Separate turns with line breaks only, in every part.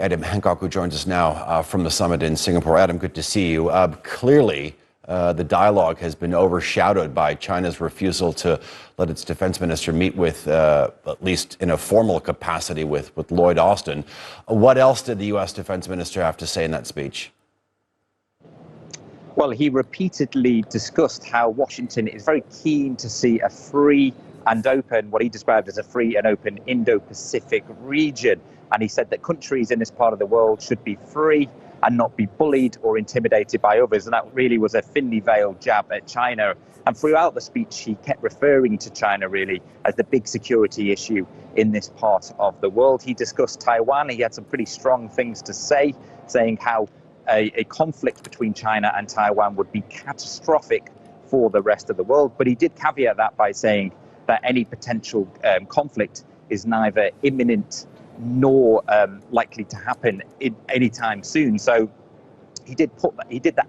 Adam Hancock, who joins us now from the summit in Singapore. Adam, good to see you. Clearly, the dialogue has been overshadowed by China's refusal to let its defense minister meet with, at least in a formal capacity, with Lloyd Austin. What else did the U.S. defense minister have to say in that speech?
Well, he repeatedly discussed how Washington is very keen to see a free and open, what he described as a free and open Indo-Pacific region. And he said that countries in this part of the world should be free and not be bullied or intimidated by others. And that really was a thinly veiled jab at China. And throughout the speech, he kept referring to China really as the big security issue in this part of the world. He discussed Taiwan. He had some pretty strong things to say, saying how a conflict between China and Taiwan would be catastrophic for the rest of the world. But he did caveat that by saying that any potential conflict is neither imminent nor likely to happen anytime soon. So he did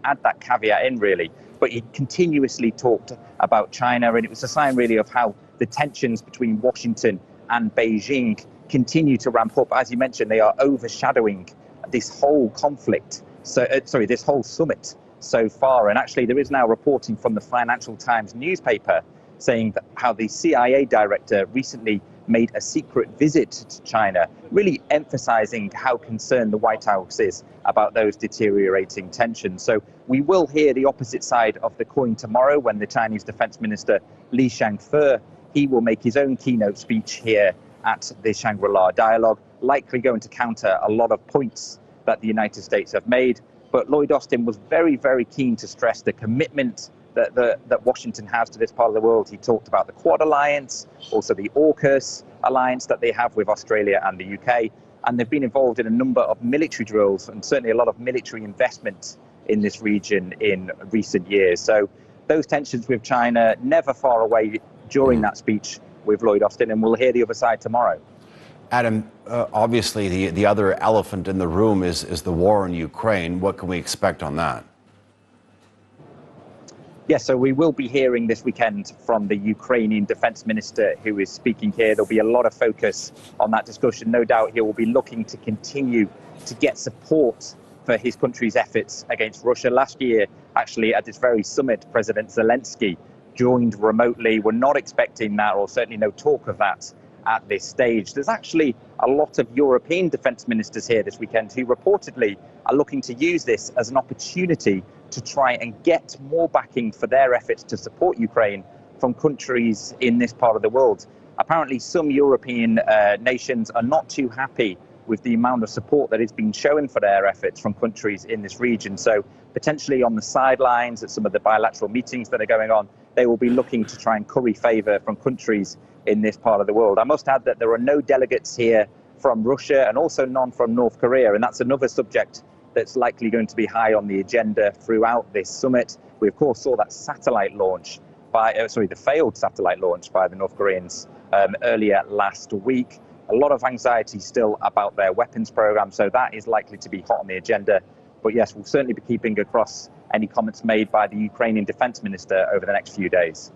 add that caveat in really, but he continuously talked about China, and it was a sign really of how the tensions between Washington and Beijing continue to ramp up. As you mentioned, they are overshadowing this whole conflict. So this whole summit so far. And actually, there is now reporting from the Financial Times newspaper saying that how the CIA director recently made a secret visit to China, really emphasizing how concerned the White House is about those deteriorating tensions. So we will hear the opposite side of the coin tomorrow when the Chinese Defense Minister Li Shangri, he will make his own keynote speech here at the Shangri-La Dialogue, likely going to counter a lot of points that the United States have made. But Lloyd Austin was very, very keen to stress the commitment that Washington has to this part of the world. He talked about the Quad Alliance, also the AUKUS alliance that they have with Australia and the UK. And they've been involved in a number of military drills and certainly a lot of military investment in this region in recent years. So those tensions with China never far away during that speech with Lloyd Austin, and we'll hear the other side tomorrow.
Adam, obviously the other elephant in the room is the war in Ukraine. What can we expect on that?
Yes, so we will be hearing this weekend from the Ukrainian defense minister who is speaking here. There'll be a lot of focus on that discussion. No doubt he will be looking to continue to get support for his country's efforts against Russia. Last year, actually, at this very summit, President Zelensky joined remotely. We're not expecting that, or certainly no talk of that at this stage. There's actually a lot of European defense ministers here this weekend who reportedly are looking to use this as an opportunity to try and get more backing for their efforts to support Ukraine from countries in this part of the world. Apparently, some European nations are not too happy with the amount of support that is being shown for their efforts from countries in this region. So potentially on the sidelines at some of the bilateral meetings that are going on, they will be looking to try and curry favour from countries in this part of the world. I must add that there are no delegates here from Russia and also none from North Korea, and that's another subject that's likely going to be high on the agenda throughout this summit. We of course saw that satellite launch the failed satellite launch by the North Koreans earlier last week. A lot of anxiety still about their weapons program, so that is likely to be hot on the agenda. But yes, we'll certainly be keeping across any comments made by the Ukrainian defense minister over the next few days.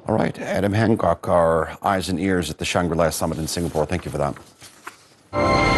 All right, Adam Hancock, our eyes and ears at the Shangri-La Summit in Singapore. Thank you for that.